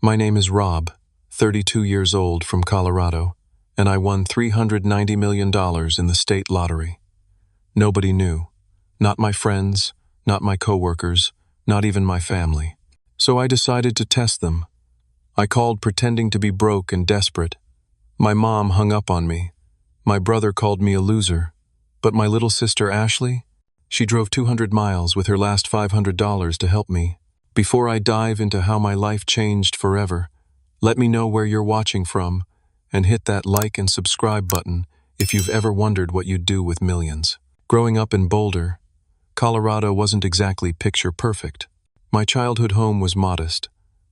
My name is Rob, 32 years old, from Colorado, and I won $390 million in the state lottery. Nobody knew. Not my friends, not my coworkers, not even my family. So I decided to test them. I called pretending to be broke and desperate. My mom hung up on me. My brother called me a loser. But my little sister Ashley, she drove 200 miles with her last $500 to help me. Before I dive into how my life changed forever, let me know where you're watching from, and hit that like and subscribe button if you've ever wondered what you'd do with millions. Growing up in Boulder, Colorado wasn't exactly picture perfect. My childhood home was modest,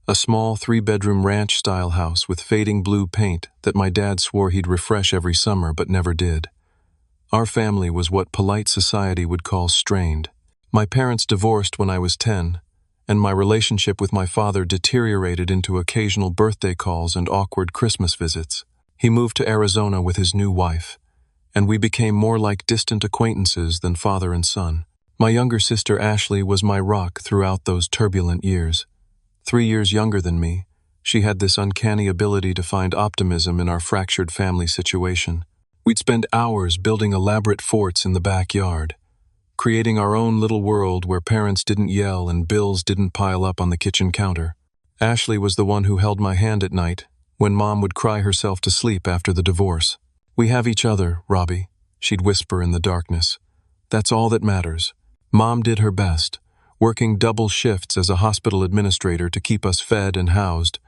a small 3-bedroom ranch-style house with fading blue paint that my dad swore he'd refresh every summer but never did. Our family was what polite society would call strained. My parents divorced when I was 10, and my relationship with my father deteriorated into occasional birthday calls and awkward Christmas visits. He moved to Arizona with his new wife, and we became more like distant acquaintances than father and son. My younger sister Ashley was my rock throughout those turbulent years. 3 years younger than me, she had this uncanny ability to find optimism in our fractured family situation. We'd spend hours building elaborate forts in the backyard, creating our own little world where parents didn't yell and bills didn't pile up on the kitchen counter. Ashley was the one who held my hand at night when Mom would cry herself to sleep after the divorce. "We have each other, Robbie," she'd whisper in the darkness. "That's all that matters." Mom did her best, working double shifts as a hospital administrator to keep us fed and housed,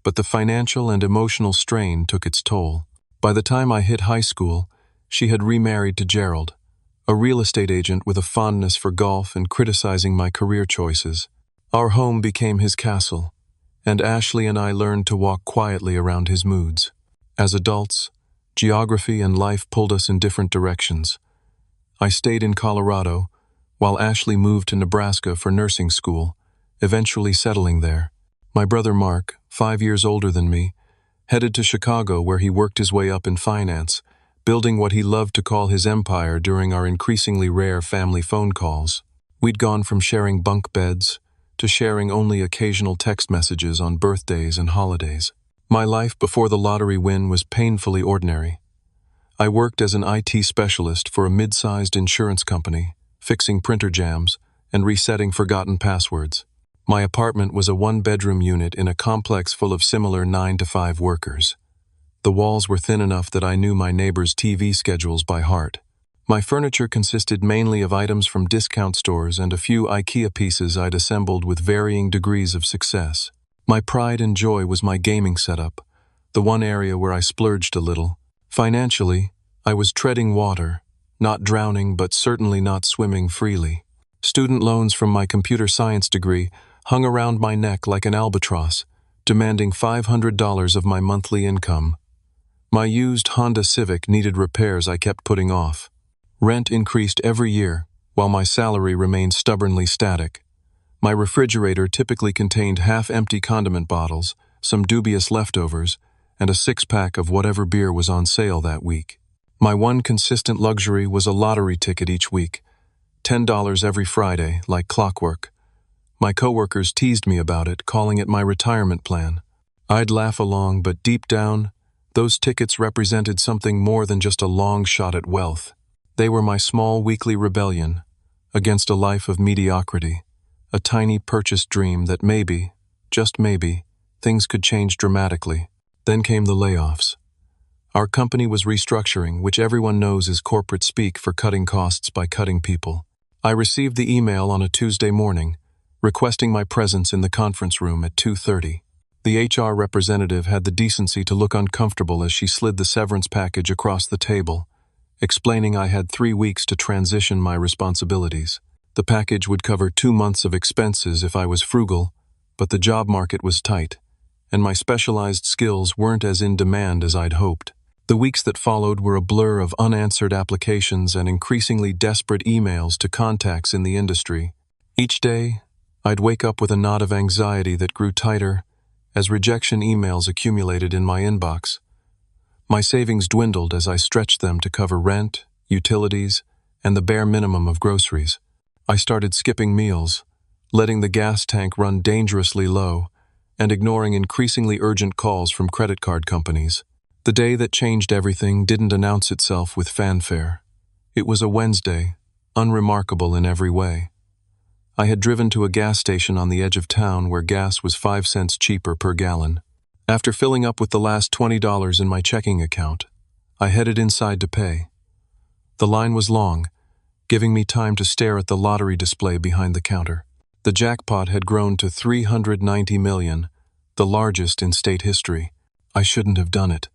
but the financial and emotional strain took its toll. By the time I hit high school, she had remarried to Gerald, a real estate agent with a fondness for golf and criticizing my career choices. Our home became his castle, and Ashley and I learned to walk quietly around his moods. As adults, geography and life pulled us in different directions. I stayed in Colorado, while Ashley moved to Nebraska for nursing school, eventually settling there. My brother Mark, 5 years older than me, headed to Chicago where he worked his way up in finance, building what he loved to call his empire during our increasingly rare family phone calls. We'd gone from sharing bunk beds to sharing only occasional text messages on birthdays and holidays. My life before the lottery win was painfully ordinary. I worked as an IT specialist for a mid-sized insurance company, fixing printer jams and resetting forgotten passwords. My apartment was a 1-bedroom unit in a complex full of similar 9-to-5 workers. The walls were thin enough that I knew my neighbors' TV schedules by heart. My furniture consisted mainly of items from discount stores and a few IKEA pieces I'd assembled with varying degrees of success. My pride and joy was my gaming setup, the one area where I splurged a little. Financially, I was treading water, not drowning but certainly not swimming freely. Student loans from my computer science degree hung around my neck like an albatross, demanding $500 of my monthly income. My used Honda Civic needed repairs I kept putting off. Rent increased every year, while my salary remained stubbornly static. My refrigerator typically contained half-empty condiment bottles, some dubious leftovers, and a 6-pack of whatever beer was on sale that week. My one consistent luxury was a lottery ticket each week, $10 every Friday, like clockwork. My coworkers teased me about it, calling it my retirement plan. I'd laugh along, but deep down, those tickets represented something more than just a long shot at wealth. They were my small weekly rebellion against a life of mediocrity, a tiny purchased dream that maybe, just maybe, things could change dramatically. Then came the layoffs. Our company was restructuring, which everyone knows is corporate speak for cutting costs by cutting people. I received the email on a Tuesday morning, requesting my presence in the conference room at 2:30. The HR representative had the decency to look uncomfortable as she slid the severance package across the table, explaining I had 3 weeks to transition my responsibilities. The package would cover 2 months of expenses if I was frugal, but the job market was tight, and my specialized skills weren't as in demand as I'd hoped. The weeks that followed were a blur of unanswered applications and increasingly desperate emails to contacts in the industry. Each day, I'd wake up with a knot of anxiety that grew tighter as rejection emails accumulated in my inbox. My savings dwindled as I stretched them to cover rent, utilities, and the bare minimum of groceries. I started skipping meals, letting the gas tank run dangerously low, and ignoring increasingly urgent calls from credit card companies. The day that changed everything didn't announce itself with fanfare. It was a Wednesday, unremarkable in every way. I had driven to a gas station on the edge of town where gas was 5 cents cheaper per gallon. After filling up with the last $20 in my checking account, I headed inside to pay. The line was long, giving me time to stare at the lottery display behind the counter. The jackpot had grown to $390 million, the largest in state history. I shouldn't have done it.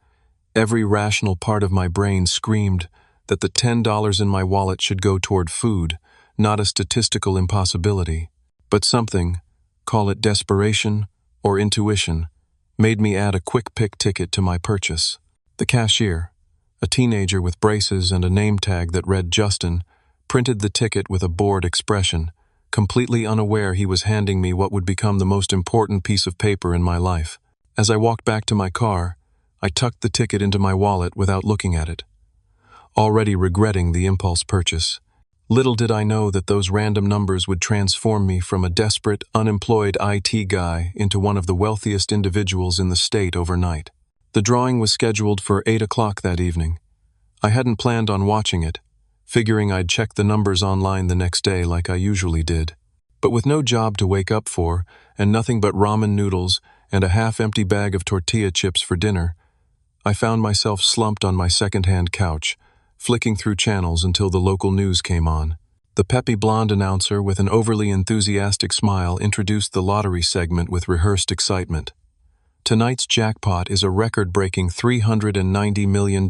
Every rational part of my brain screamed that the $10 in my wallet should go toward food, not a statistical impossibility. But something, call it desperation or intuition, made me add a quick pick ticket to my purchase. The cashier, a teenager with braces and a name tag that read Justin, printed the ticket with a bored expression, completely unaware he was handing me what would become the most important piece of paper in my life. As I walked back to my car, I tucked the ticket into my wallet without looking at it, already regretting the impulse purchase. Little did I know that those random numbers would transform me from a desperate, unemployed IT guy into one of the wealthiest individuals in the state overnight. The drawing was scheduled for 8 o'clock that evening. I hadn't planned on watching it, figuring I'd check the numbers online the next day like I usually did. But with no job to wake up for, and nothing but ramen noodles and a half-empty bag of tortilla chips for dinner, I found myself slumped on my second-hand couch, flicking through channels until the local news came on. The peppy blonde announcer with an overly enthusiastic smile introduced the lottery segment with rehearsed excitement. Tonight's jackpot is a record-breaking $390 million.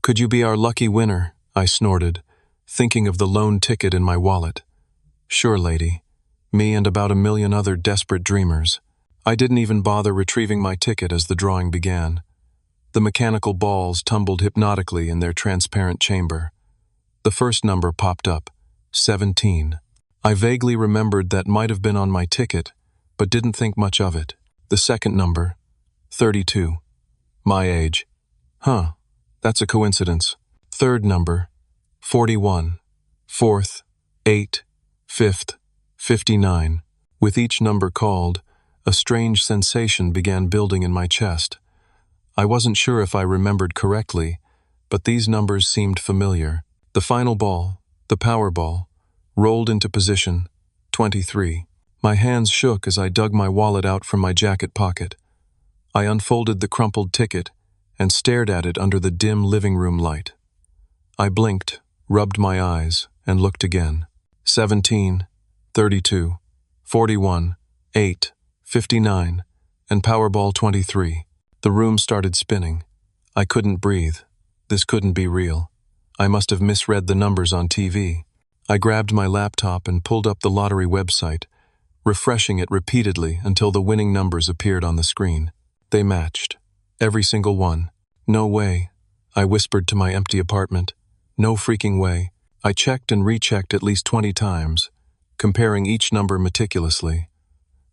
Could you be our lucky winner? I snorted, thinking of the lone ticket in my wallet. Sure, lady. Me and about a million other desperate dreamers. I didn't even bother retrieving my ticket as the drawing began. The mechanical balls tumbled hypnotically in their transparent chamber. The first number popped up, 17. I vaguely remembered that might have been on my ticket, but didn't think much of it. The second number, 32. My age. Huh, that's a coincidence. Third number, 41. Fourth, 8. Fifth, 59. With each number called, a strange sensation began building in my chest. I wasn't sure if I remembered correctly, but these numbers seemed familiar. The final ball, the Powerball, rolled into position, 23. My hands shook as I dug my wallet out from my jacket pocket. I unfolded the crumpled ticket and stared at it under the dim living room light. I blinked, rubbed my eyes, and looked again. 17, 32, 41, 8, 59, and Powerball 23. The room started spinning. I couldn't breathe. This couldn't be real. I must have misread the numbers on TV. I grabbed my laptop and pulled up the lottery website, refreshing it repeatedly until the winning numbers appeared on the screen. They matched. Every single one. No way, I whispered to my empty apartment. No freaking way. I checked and rechecked at least 20 times, comparing each number meticulously.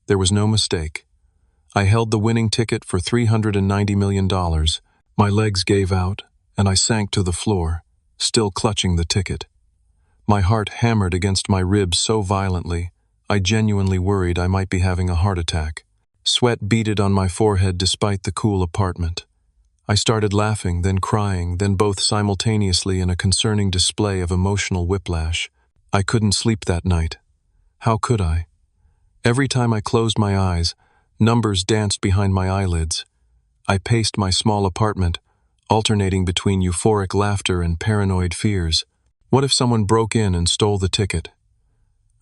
There was no mistake. I held the winning ticket for $390 million. My legs gave out, and I sank to the floor, still clutching the ticket. My heart hammered against my ribs so violently, I genuinely worried I might be having a heart attack. Sweat beaded on my forehead despite the cool apartment. I started laughing, then crying, then both simultaneously in a concerning display of emotional whiplash. I couldn't sleep that night. How could I? Every time I closed my eyes, numbers danced behind my eyelids. I paced my small apartment, alternating between euphoric laughter and paranoid fears. What if someone broke in and stole the ticket?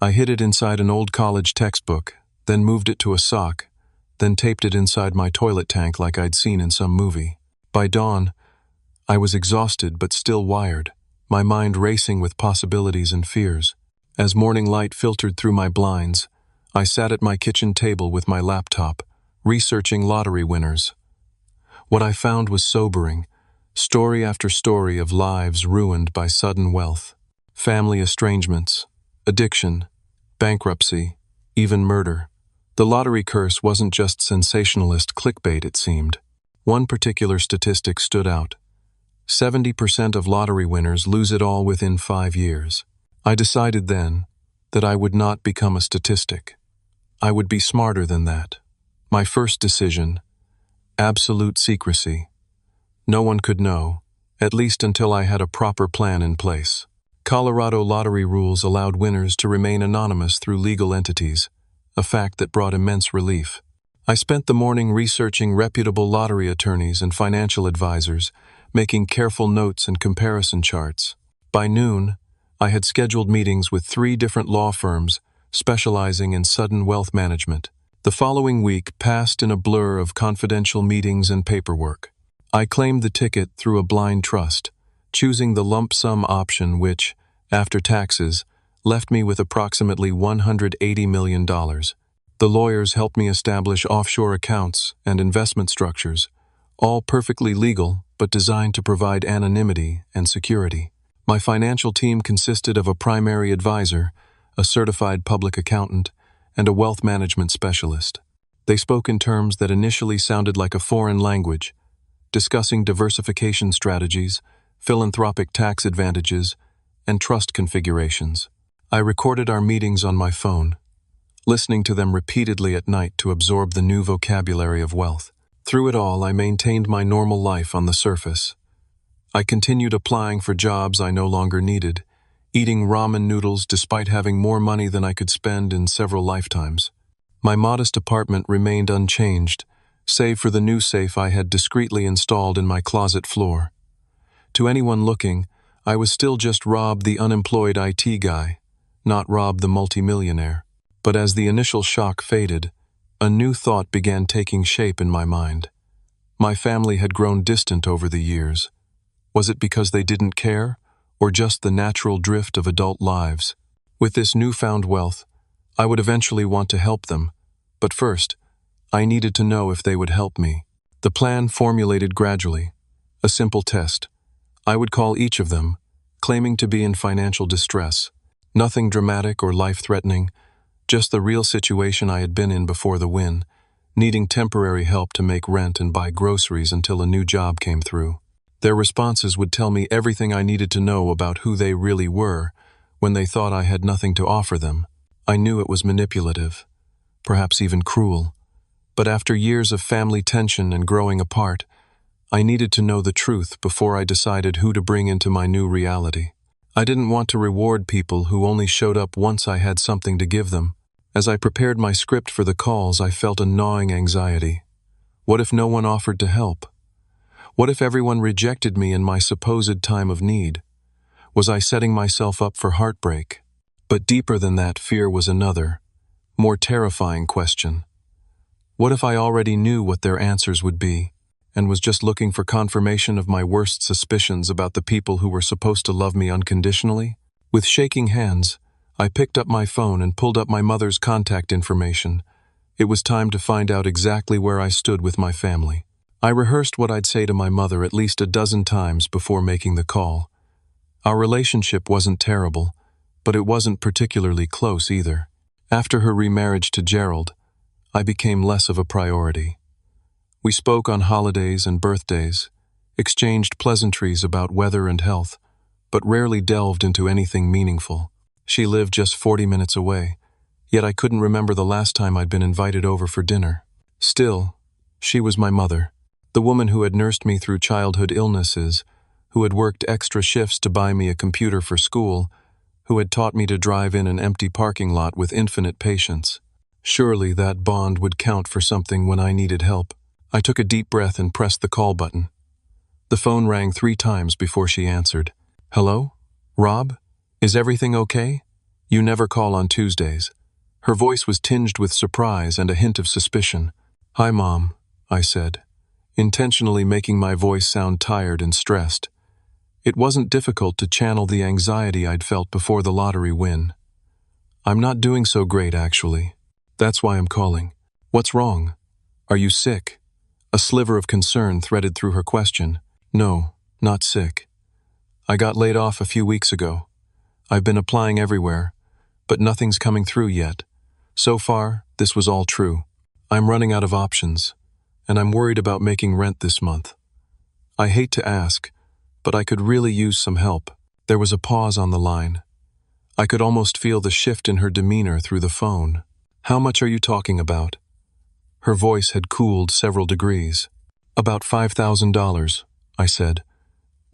I hid it inside an old college textbook, then moved it to a sock, then taped it inside my toilet tank like I'd seen in some movie. By dawn, I was exhausted but still wired, my mind racing with possibilities and fears. As morning light filtered through my blinds, I sat at my kitchen table with my laptop, researching lottery winners. What I found was sobering, story after story of lives ruined by sudden wealth, family estrangements, addiction, bankruptcy, even murder. The lottery curse wasn't just sensationalist clickbait, it seemed. One particular statistic stood out. 70% of lottery winners lose it all within 5 years. I decided then that I would not become a statistic. I would be smarter than that, My first decision: absolute secrecy. No one could know, at least until I had a proper plan in place. Colorado lottery rules allowed winners to remain anonymous through legal entities, a fact that brought immense relief. I spent the morning researching reputable lottery attorneys and financial advisors, making careful notes and comparison charts. By noon, I had scheduled meetings with 3 different law firms specializing in sudden wealth management. The following week passed in a blur of confidential meetings and paperwork. I claimed the ticket through a blind trust, choosing the lump sum option which, after taxes, left me with approximately $180 million. The lawyers helped me establish offshore accounts and investment structures, all perfectly legal but designed to provide anonymity and security. My financial team consisted of a primary advisor, a certified public accountant, and a wealth management specialist. They spoke in terms that initially sounded like a foreign language, discussing diversification strategies, philanthropic tax advantages, and trust configurations. I recorded our meetings on my phone, listening to them repeatedly at night to absorb the new vocabulary of wealth. Through it all, I maintained my normal life on the surface. I continued applying for jobs I no longer needed, eating ramen noodles despite having more money than I could spend in several lifetimes. My modest apartment remained unchanged, save for the new safe I had discreetly installed in my closet floor. To anyone looking, I was still just Rob, the unemployed IT guy, not Rob the multimillionaire. But as the initial shock faded, a new thought began taking shape in my mind. My family had grown distant over the years. Was it because they didn't care, or just the natural drift of adult lives? With this newfound wealth, I would eventually want to help them, but first, I needed to know if they would help me. The plan formulated gradually, a simple test. I would call each of them, claiming to be in financial distress. Nothing dramatic or life-threatening, just the real situation I had been in before the win, needing temporary help to make rent and buy groceries until a new job came through. Their responses would tell me everything I needed to know about who they really were when they thought I had nothing to offer them. I knew it was manipulative, perhaps even cruel, but after years of family tension and growing apart, I needed to know the truth before I decided who to bring into my new reality. I didn't want to reward people who only showed up once I had something to give them. As I prepared my script for the calls, I felt a gnawing anxiety. What if no one offered to help? What if everyone rejected me in my supposed time of need? Was I setting myself up for heartbreak? But deeper than that fear was another, more terrifying question. What if I already knew what their answers would be, and was just looking for confirmation of my worst suspicions about the people who were supposed to love me unconditionally? With shaking hands, I picked up my phone and pulled up my mother's contact information. It was time to find out exactly where I stood with my family. I rehearsed what I'd say to my mother at least a dozen times before making the call. Our relationship wasn't terrible, but it wasn't particularly close either. After her remarriage to Gerald, I became less of a priority. We spoke on holidays and birthdays, exchanged pleasantries about weather and health, but rarely delved into anything meaningful. She lived just 40 minutes away, yet I couldn't remember the last time I'd been invited over for dinner. Still, she was my mother, the woman who had nursed me through childhood illnesses, who had worked extra shifts to buy me a computer for school, who had taught me to drive in an empty parking lot with infinite patience. Surely that bond would count for something when I needed help. I took a deep breath and pressed the call button. The phone rang 3 times before she answered. "Hello? Rob? Is everything okay? You never call on Tuesdays." Her voice was tinged with surprise and a hint of suspicion. "Hi, Mom," I said, intentionally making my voice sound tired and stressed. It wasn't difficult to channel the anxiety I'd felt before the lottery win. "I'm not doing so great, actually. That's why I'm calling." "What's wrong? Are you sick?" A sliver of concern threaded through her question. "No, not sick. I got laid off a few weeks ago. I've been applying everywhere, but nothing's coming through yet. So far, this was all true. I'm running out of options, and I'm worried about making rent this month. I hate to ask, but I could really use some help." There was a pause on the line. I could almost feel the shift in her demeanor through the phone. "How much are you talking about?" Her voice had cooled several degrees. "About $5,000, I said,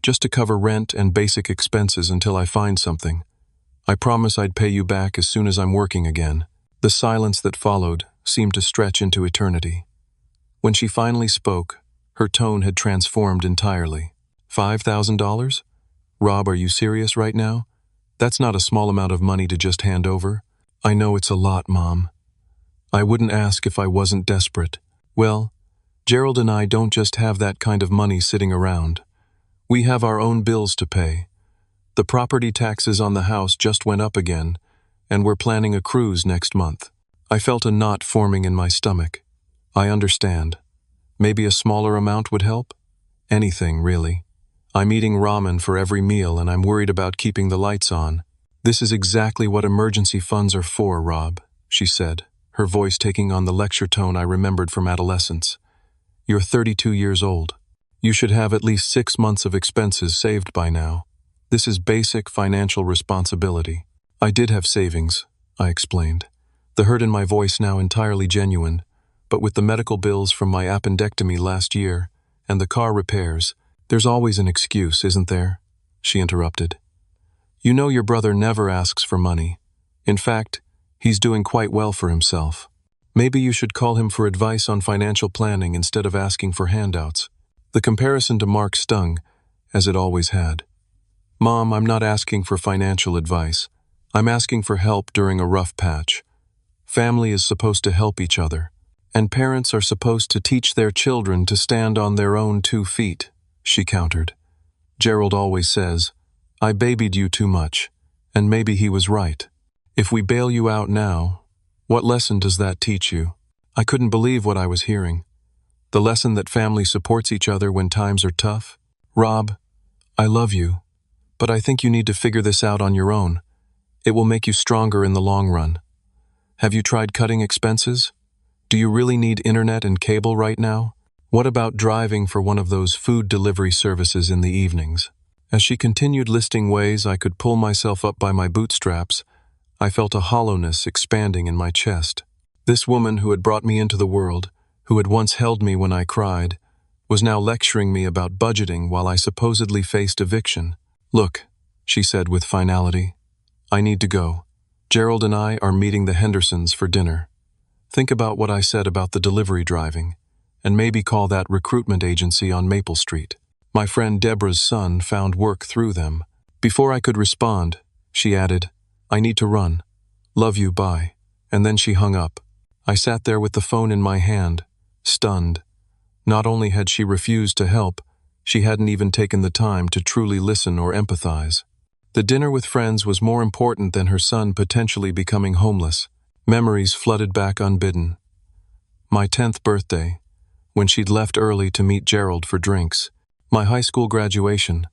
"just to cover rent and basic expenses until I find something. I promise I'd pay you back as soon as I'm working again." The silence that followed seemed to stretch into eternity. When she finally spoke, her tone had transformed entirely. $5,000? Rob, are you serious right now? That's not a small amount of money to just hand over. I know it's a lot, Mom. I wouldn't ask if I wasn't desperate. Well, Gerald and I don't just have that kind of money sitting around. We have our own bills to pay. The property taxes on the house just went up again, and we're planning a cruise next month. I felt a knot forming in my stomach. I understand. Maybe a smaller amount would help? Anything, really. I'm eating ramen for every meal and I'm worried about keeping the lights on. This is exactly what emergency funds are for, Rob, she said, her voice taking on the lecture tone I remembered from adolescence. You're 32 years old. You should have at least 6 months of expenses saved by now. This is basic financial responsibility. I did have savings, I explained, the hurt in my voice now entirely genuine, but with the medical bills from my appendectomy last year and the car repairs, there's always an excuse, isn't there? She interrupted. You know your brother never asks for money. In fact, he's doing quite well for himself. Maybe you should call him for advice on financial planning instead of asking for handouts. The comparison to Mark stung, as it always had. Mom, I'm not asking for financial advice. I'm asking for help during a rough patch. Family is supposed to help each other, and parents are supposed to teach their children to stand on their own 2 feet, she countered. Gerald always says, I babied you too much, and maybe he was right. If we bail you out now, what lesson does that teach you? I couldn't believe what I was hearing. The lesson that family supports each other when times are tough? Rob, I love you, but I think you need to figure this out on your own. It will make you stronger in the long run. Have you tried cutting expenses? Do you really need internet and cable right now? What about driving for one of those food delivery services in the evenings? As she continued listing ways I could pull myself up by my bootstraps, I felt a hollowness expanding in my chest. This woman who had brought me into the world, who had once held me when I cried, was now lecturing me about budgeting while I supposedly faced eviction. Look, she said with finality, I need to go. Gerald and I are meeting the Hendersons for dinner. Think about what I said about the delivery driving, and maybe call that recruitment agency on Maple Street. My friend Deborah's son found work through them. Before I could respond, she added, I need to run. Love you, bye. And then she hung up. I sat there with the phone in my hand, stunned. Not only had she refused to help, she hadn't even taken the time to truly listen or empathize. The dinner with friends was more important than her son potentially becoming homeless. Memories flooded back unbidden. My 10th birthday, when she'd left early to meet Gerald for drinks. My high school graduation,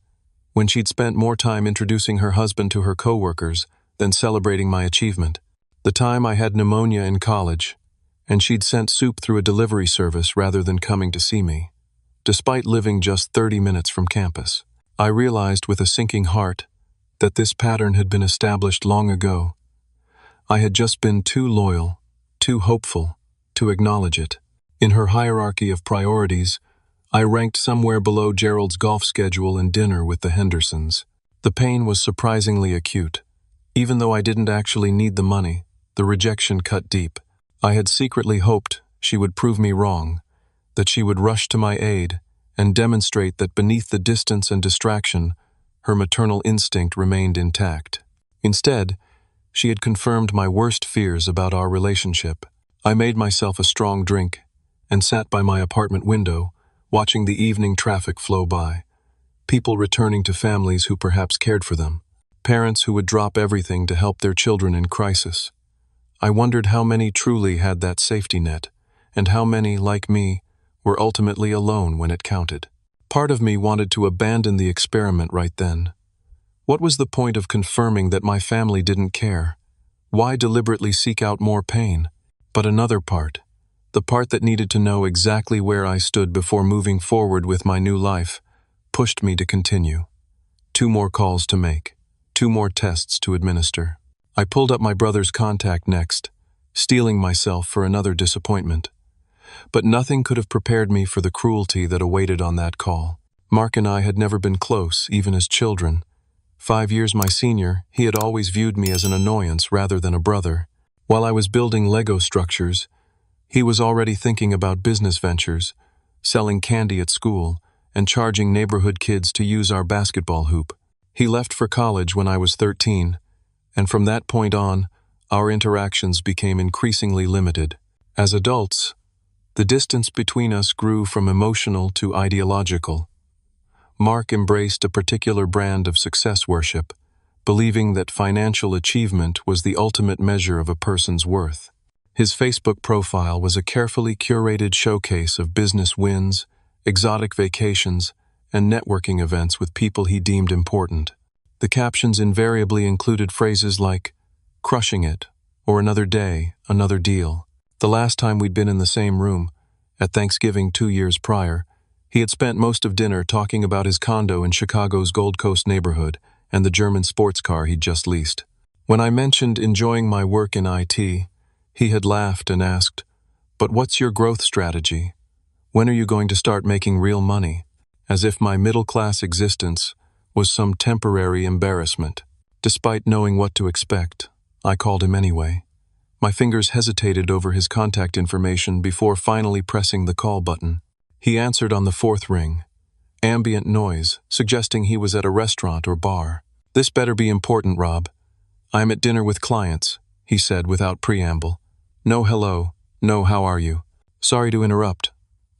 when she'd spent more time introducing her husband to her coworkers than celebrating my achievement. The time I had pneumonia in college, and she'd sent soup through a delivery service rather than coming to see me. Despite living just 30 minutes from campus, I realized with a sinking heart that this pattern had been established long ago. I had just been too loyal, too hopeful, to acknowledge it. In her hierarchy of priorities, I ranked somewhere below Gerald's golf schedule and dinner with the Hendersons. The pain was surprisingly acute. Even though I didn't actually need the money, the rejection cut deep. I had secretly hoped she would prove me wrong, that she would rush to my aid and demonstrate that beneath the distance and distraction, her maternal instinct remained intact. Instead, she had confirmed my worst fears about our relationship. I made myself a strong drink and sat by my apartment window, watching the evening traffic flow by. People returning to families who perhaps cared for them. Parents who would drop everything to help their children in crisis. I wondered how many truly had that safety net, and how many, like me, were ultimately alone when it counted. Part of me wanted to abandon the experiment right then. What was the point of confirming that my family didn't care? Why deliberately seek out more pain? But another part, the part that needed to know exactly where I stood before moving forward with my new life, pushed me to continue. 2 more calls to make, 2 more tests to administer. I pulled up my brother's contact next, steeling myself for another disappointment. But nothing could have prepared me for the cruelty that awaited on that call. Mark and I had never been close, even as children. 5 years my senior, he had always viewed me as an annoyance rather than a brother. While I was building Lego structures, he was already thinking about business ventures, selling candy at school, and charging neighborhood kids to use our basketball hoop. He left for college when I was 13, and from that point on, our interactions became increasingly limited. As adults, the distance between us grew from emotional to ideological. Mark embraced a particular brand of success worship, believing that financial achievement was the ultimate measure of a person's worth. His Facebook profile was a carefully curated showcase of business wins, exotic vacations, and networking events with people he deemed important. The captions invariably included phrases like, "crushing it," or "another day, another deal." The last time we'd been in the same room, at Thanksgiving 2 years prior, he had spent most of dinner talking about his condo in Chicago's Gold Coast neighborhood and the German sports car he'd just leased. When I mentioned enjoying my work in IT, he had laughed and asked, "But what's your growth strategy? When are you going to start making real money?" As if my middle-class existence was some temporary embarrassment. Despite knowing what to expect, I called him anyway. My fingers hesitated over his contact information before finally pressing the call button. He answered on the 4th ring, ambient noise, suggesting he was at a restaurant or bar. "This better be important, Rob. I'm at dinner with clients," he said without preamble. "No hello, no how are you." "Sorry to interrupt,"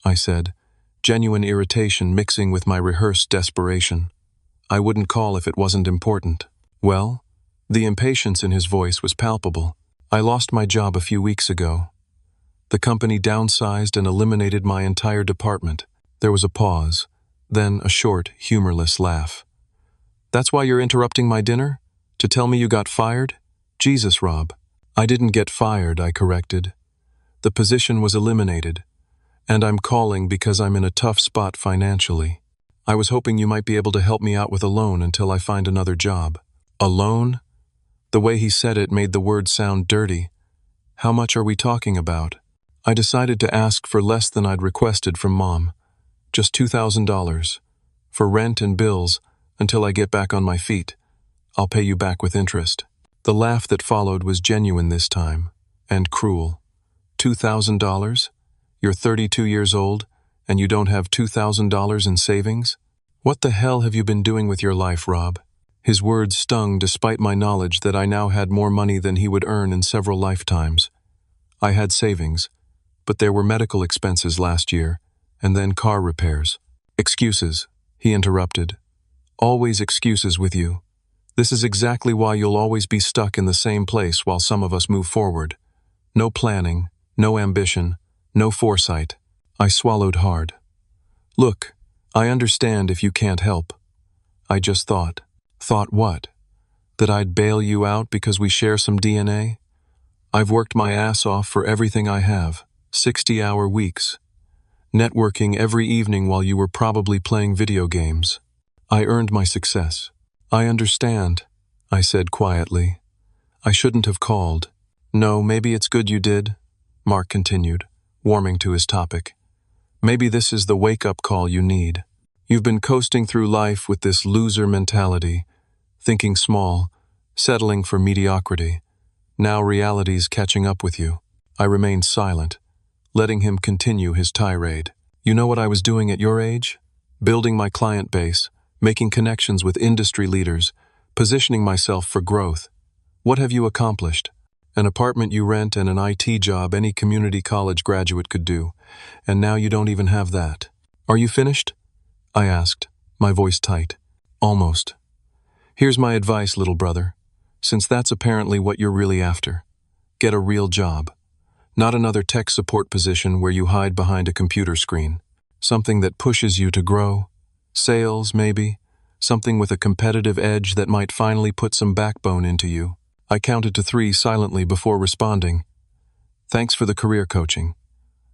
I said, genuine irritation mixing with my rehearsed desperation. "I wouldn't call if it wasn't important." "Well?" The impatience in his voice was palpable. "I lost my job a few weeks ago. The company downsized and eliminated my entire department." There was a pause, then a short, humorless laugh. "That's why you're interrupting my dinner? To tell me you got fired? Jesus, Rob." "I didn't get fired," I corrected. "The position was eliminated, and I'm calling because I'm in a tough spot financially. I was hoping you might be able to help me out with a loan until I find another job." "A loan?" The way he said it made the word sound dirty. "How much are we talking about?" I decided to ask for less than I'd requested from Mom. Just $2,000. For rent and bills, until I get back on my feet. I'll pay you back with interest. The laugh that followed was genuine this time, and cruel. $2,000? You're 32 years old, and you don't have $2,000 in savings? What the hell have you been doing with your life, Rob? His words stung despite my knowledge that I now had more money than he would earn in several lifetimes. I had savings, but there were medical expenses last year, and then car repairs. "Excuses," he interrupted. "Always excuses with you. This is exactly why you'll always be stuck in the same place while some of us move forward. No planning, no ambition, no foresight." I swallowed hard. "Look, I understand if you can't help. I just thought." "Thought what? That I'd bail you out because we share some DNA? I've worked my ass off for everything I have, 60-hour weeks. Networking every evening while you were probably playing video games. I earned my success." "I understand," I said quietly. "I shouldn't have called." "No, maybe it's good you did," Mark continued, warming to his topic. "Maybe this is the wake-up call you need. You've been coasting through life with this loser mentality, thinking small, settling for mediocrity. Now reality's catching up with you." I remained silent, letting him continue his tirade. "You know what I was doing at your age? Building my client base, making connections with industry leaders, positioning myself for growth. What have you accomplished? An apartment you rent and an IT job any community college graduate could do, and now you don't even have that. Are you finished?" I asked, my voice tight. "Almost. Here's my advice, little brother, since that's apparently what you're really after. Get a real job. Not another tech support position where you hide behind a computer screen. Something that pushes you to grow. Sales, maybe. Something with a competitive edge that might finally put some backbone into you." I counted to 3 silently before responding. "Thanks for the career coaching.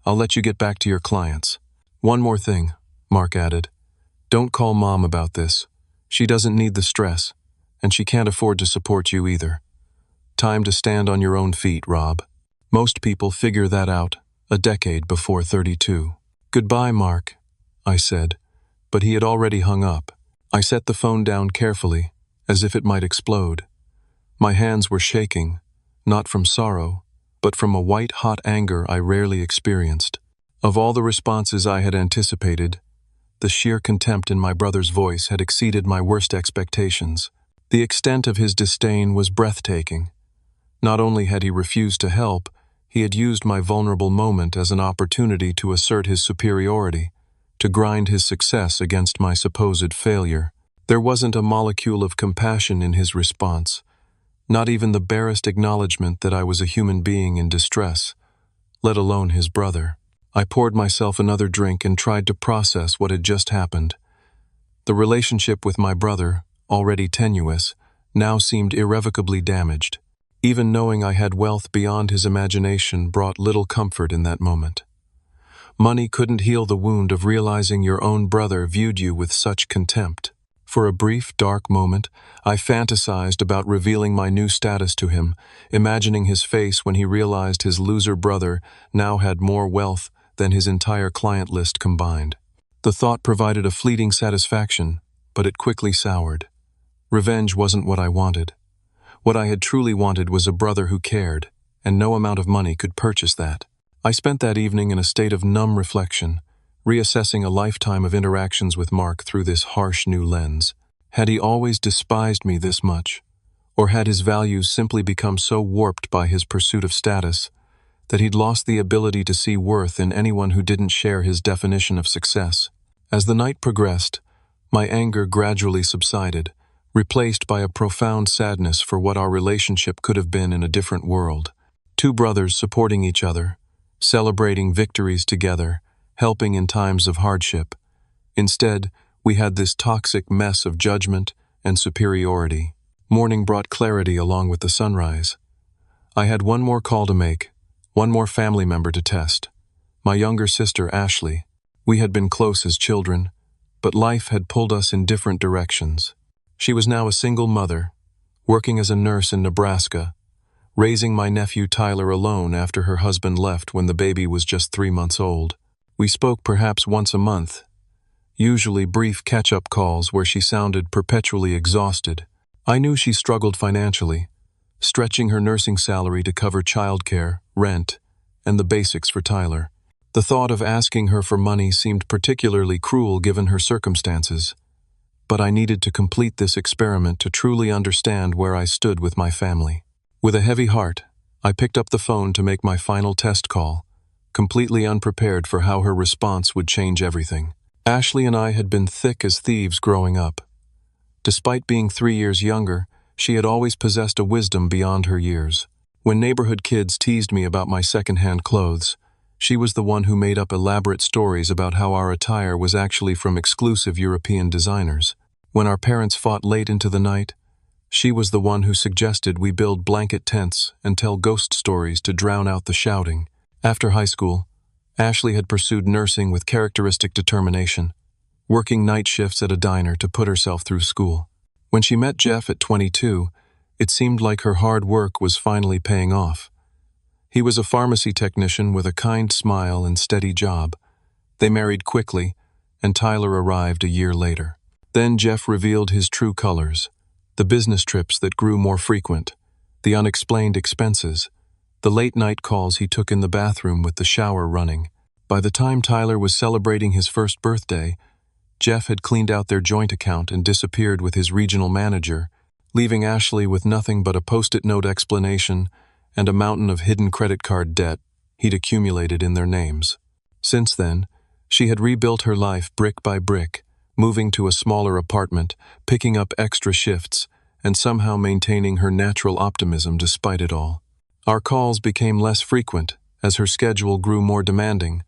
I'll let you get back to your clients. One more thing," Mark added. "Don't call Mom about this. She doesn't need the stress, and she can't afford to support you either. Time to stand on your own feet, Rob." Most people figure that out, a decade before 32. "Goodbye, Mark," I said, but he had already hung up. I set the phone down carefully, as if it might explode. My hands were shaking, not from sorrow, but from a white-hot anger I rarely experienced. Of all the responses I had anticipated, the sheer contempt in my brother's voice had exceeded my worst expectations. The extent of his disdain was breathtaking. Not only had he refused to help, he had used my vulnerable moment as an opportunity to assert his superiority, to grind his success against my supposed failure. There wasn't a molecule of compassion in his response, not even the barest acknowledgement that I was a human being in distress, let alone his brother. I poured myself another drink and tried to process what had just happened. The relationship with my brother, already tenuous, now seemed irrevocably damaged. Even knowing I had wealth beyond his imagination brought little comfort in that moment. Money couldn't heal the wound of realizing your own brother viewed you with such contempt. For a brief, dark moment, I fantasized about revealing my new status to him, imagining his face when he realized his loser brother now had more wealth than his entire client list combined. The thought provided a fleeting satisfaction, but it quickly soured. Revenge wasn't what I wanted. What I had truly wanted was a brother who cared, and no amount of money could purchase that. I spent that evening in a state of numb reflection, reassessing a lifetime of interactions with Mark through this harsh new lens. Had he always despised me this much, or had his values simply become so warped by his pursuit of status that he'd lost the ability to see worth in anyone who didn't share his definition of success? As the night progressed, my anger gradually subsided, replaced by a profound sadness for what our relationship could have been in a different world. Two brothers supporting each other, celebrating victories together, helping in times of hardship. Instead, we had this toxic mess of judgment and superiority. Morning brought clarity along with the sunrise. I had one more call to make, one more family member to test. My younger sister, Ashley. We had been close as children, but life had pulled us in different directions. She was now a single mother, working as a nurse in Nebraska, raising my nephew Tyler alone after her husband left when the baby was just 3 months old. We spoke perhaps once a month, usually brief catch-up calls where she sounded perpetually exhausted. I knew she struggled financially, stretching her nursing salary to cover childcare, rent, and the basics for Tyler. The thought of asking her for money seemed particularly cruel given her circumstances, but I needed to complete this experiment to truly understand where I stood with my family. With a heavy heart, I picked up the phone to make my final test call, completely unprepared for how her response would change everything. Ashley and I had been thick as thieves growing up. Despite being 3 years younger, she had always possessed a wisdom beyond her years. When neighborhood kids teased me about my secondhand clothes, she was the one who made up elaborate stories about how our attire was actually from exclusive European designers. When our parents fought late into the night, she was the one who suggested we build blanket tents and tell ghost stories to drown out the shouting. After high school, Ashley had pursued nursing with characteristic determination, working night shifts at a diner to put herself through school. When she met Jeff at 22, it seemed like her hard work was finally paying off. He was a pharmacy technician with a kind smile and steady job. They married quickly, and Tyler arrived a year later. Then Jeff revealed his true colors: the business trips that grew more frequent, the unexplained expenses, the late-night calls he took in the bathroom with the shower running. By the time Tyler was celebrating his first birthday, Jeff had cleaned out their joint account and disappeared with his regional manager, leaving Ashley with nothing but a post-it note explanation and a mountain of hidden credit card debt he'd accumulated in their names. Since then, she had rebuilt her life brick by brick, moving to a smaller apartment, picking up extra shifts, and somehow maintaining her natural optimism despite it all. Our calls became less frequent as her schedule grew more demanding,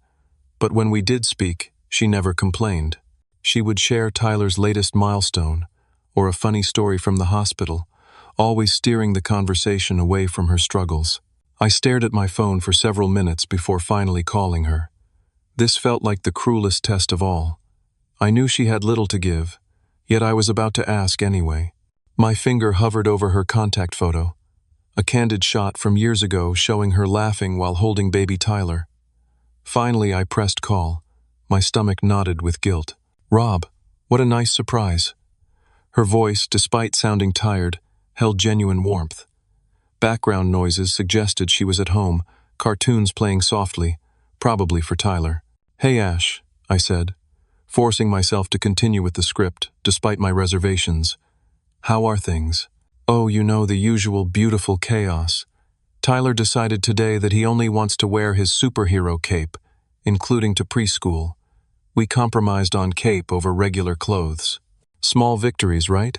but when we did speak, she never complained. She would share Tyler's latest milestone or a funny story from the hospital, always steering the conversation away from her struggles. I stared at my phone for several minutes before finally calling her. This felt like the cruelest test of all. I knew she had little to give, yet I was about to ask anyway. My finger hovered over her contact photo, a candid shot from years ago showing her laughing while holding baby Tyler. Finally, I pressed call. My stomach knotted with guilt. Rob, what a nice surprise. Her voice, despite sounding tired, held genuine warmth. Background noises suggested she was at home, cartoons playing softly, probably for Tyler. Hey Ash, I said, forcing myself to continue with the script, despite my reservations. How are things? Oh, you know, the usual beautiful chaos. Tyler decided today that he only wants to wear his superhero cape, including to preschool. We compromised on cape over regular clothes. Small victories, right?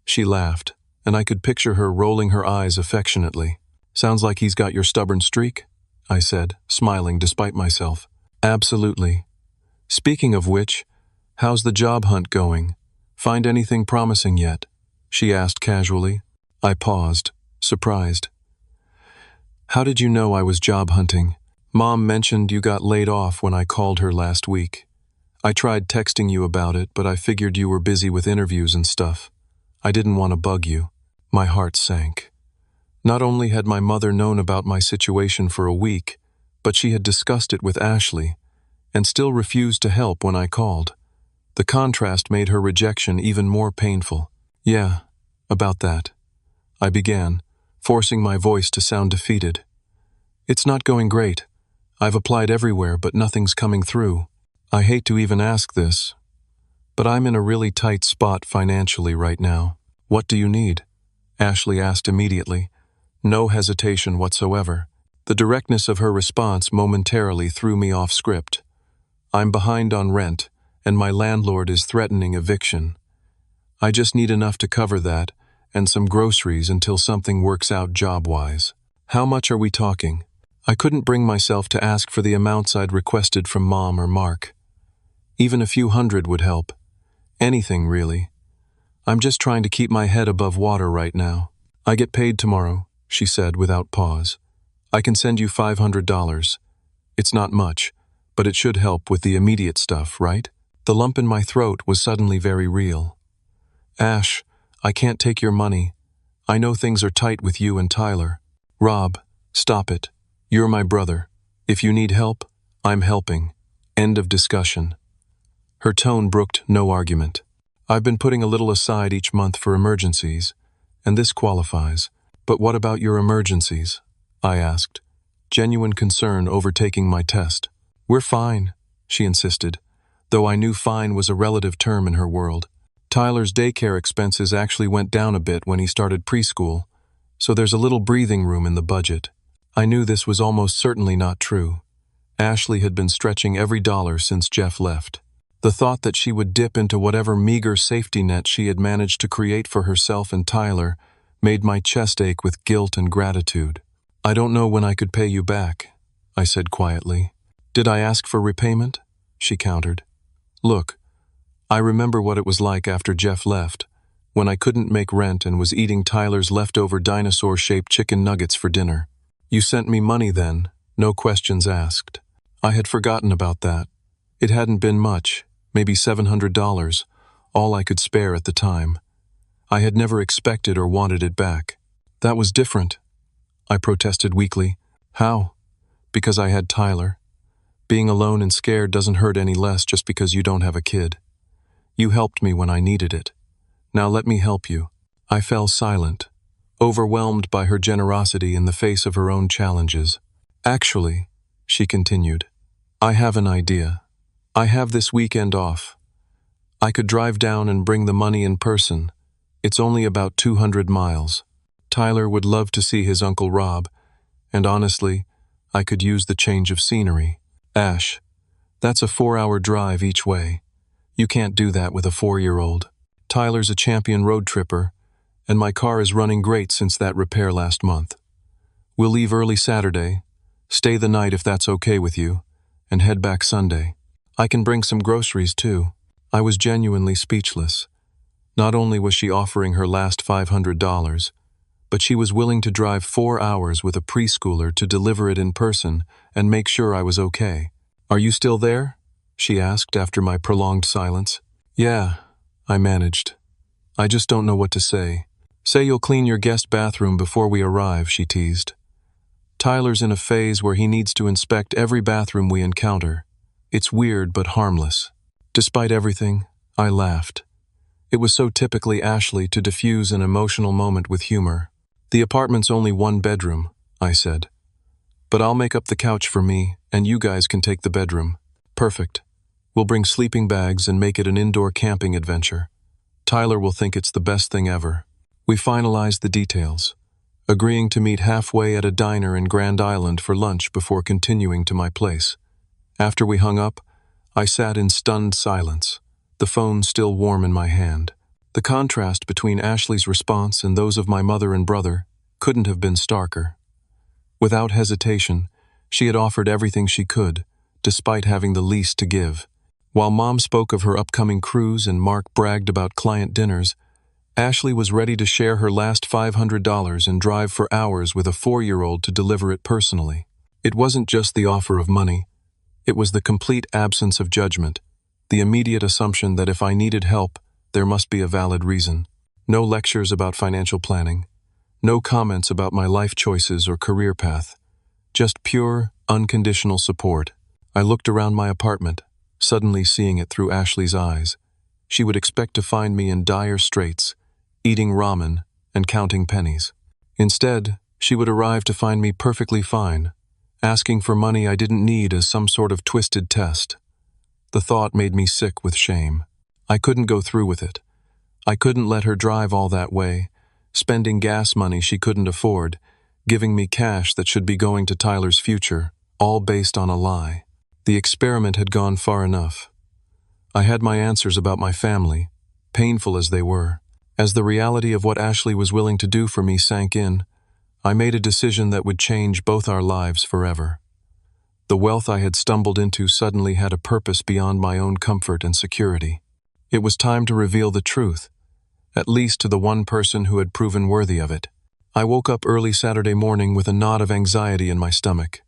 She laughed, and I could picture her rolling her eyes affectionately. Sounds like he's got your stubborn streak, I said, smiling despite myself. Absolutely. Speaking of which, how's the job hunt going? Find anything promising yet? She asked casually. I paused, surprised. How did you know I was job hunting? Mom mentioned you got laid off when I called her last week. I tried texting you about it, but I figured you were busy with interviews and stuff. I didn't want to bug you. My heart sank. Not only had my mother known about my situation for a week, but she had discussed it with Ashley, and still refused to help when I called. The contrast made her rejection even more painful. Yeah, about that. I began, forcing my voice to sound defeated. It's not going great. I've applied everywhere, but nothing's coming through. I hate to even ask this, but I'm in a really tight spot financially right now. What do you need? Ashley asked immediately, no hesitation whatsoever. The directness of her response momentarily threw me off script. I'm behind on rent, and my landlord is threatening eviction. I just need enough to cover that, and some groceries until something works out job-wise. How much are we talking? I couldn't bring myself to ask for the amounts I'd requested from Mom or Mark. Even a few hundred would help. Anything, really. I'm just trying to keep my head above water right now. I get paid tomorrow, she said without pause. I can send you $500. It's not much, but it should help with the immediate stuff, right? The lump in my throat was suddenly very real. Ash, I can't take your money. I know things are tight with you and Tyler. Rob, stop it. You're my brother. If you need help, I'm helping. End of discussion. Her tone brooked no argument. I've been putting a little aside each month for emergencies, and this qualifies. But what about your emergencies? I asked, genuine concern overtaking my test. We're fine, she insisted, though I knew fine was a relative term in her world. Tyler's daycare expenses actually went down a bit when he started preschool, so there's a little breathing room in the budget. I knew this was almost certainly not true. Ashley had been stretching every dollar since Jeff left. The thought that she would dip into whatever meager safety net she had managed to create for herself and Tyler made my chest ache with guilt and gratitude. I don't know when I could pay you back, I said quietly. Did I ask for repayment? She countered. Look, I remember what it was like after Jeff left, when I couldn't make rent and was eating Tyler's leftover dinosaur-shaped chicken nuggets for dinner. You sent me money then, no questions asked. I had forgotten about that. It hadn't been much, maybe $700, all I could spare at the time. I had never expected or wanted it back. That was different, I protested weakly. How? Because I had Tyler. Being alone and scared doesn't hurt any less just because you don't have a kid. You helped me when I needed it. Now let me help you. I fell silent, overwhelmed by her generosity in the face of her own challenges. Actually, she continued, I have an idea. I have this weekend off. I could drive down and bring the money in person. It's only about 200 miles. Tyler would love to see his Uncle Rob, and honestly, I could use the change of scenery. Ash, that's a 4-hour drive each way. You can't do that with a 4-year-old. Tyler's a champion road tripper, and my car is running great since that repair last month. We'll leave early Saturday, stay the night if that's okay with you, and head back Sunday. I can bring some groceries too. I was genuinely speechless. Not only was she offering her last $500, but she was willing to drive 4 hours with a preschooler to deliver it in person and make sure I was okay. Are you still there? She asked after my prolonged silence. Yeah, I managed. I just don't know what to say. Say you'll clean your guest bathroom before we arrive, she teased. Tyler's in a phase where he needs to inspect every bathroom we encounter. It's weird but harmless. Despite everything, I laughed. It was so typically Ashley to diffuse an emotional moment with humor. "The apartment's only one bedroom," I said. "But I'll make up the couch for me, and you guys can take the bedroom." "Perfect. We'll bring sleeping bags and make it an indoor camping adventure. Tyler will think it's the best thing ever." We finalized the details, agreeing to meet halfway at a diner in Grand Island for lunch before continuing to my place. After we hung up, I sat in stunned silence, the phone still warm in my hand. The contrast between Ashley's response and those of my mother and brother couldn't have been starker. Without hesitation, she had offered everything she could, despite having the least to give. While Mom spoke of her upcoming cruise and Mark bragged about client dinners, Ashley was ready to share her last $500 and drive for hours with a 4-year-old to deliver it personally. It wasn't just the offer of money. It was the complete absence of judgment, the immediate assumption that if I needed help, there must be a valid reason. No lectures about financial planning. No comments about my life choices or career path. Just pure, unconditional support. I looked around my apartment, suddenly seeing it through Ashley's eyes. She would expect to find me in dire straits, eating ramen and counting pennies. Instead, she would arrive to find me perfectly fine, asking for money I didn't need as some sort of twisted test. The thought made me sick with shame. I couldn't go through with it. I couldn't let her drive all that way, spending gas money she couldn't afford, giving me cash that should be going to Tyler's future, all based on a lie. The experiment had gone far enough. I had my answers about my family, painful as they were. As the reality of what Ashley was willing to do for me sank in, I made a decision that would change both our lives forever. The wealth I had stumbled into suddenly had a purpose beyond my own comfort and security. It was time to reveal the truth, at least to the one person who had proven worthy of it. I woke up early Saturday morning with a knot of anxiety in my stomach.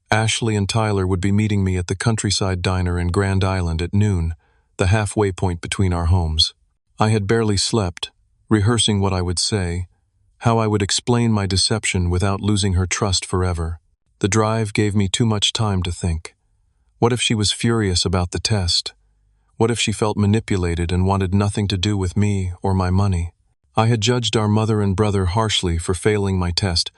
Ashley and Tyler would be meeting me at the Countryside Diner in Grand Island at noon, the halfway point between our homes. I had barely slept, rehearsing what I would say, how I would explain my deception without losing her trust forever. The drive gave me too much time to think. What if she was furious about the test? What if she felt manipulated and wanted nothing to do with me or my money? I had judged our mother and brother harshly for failing my test,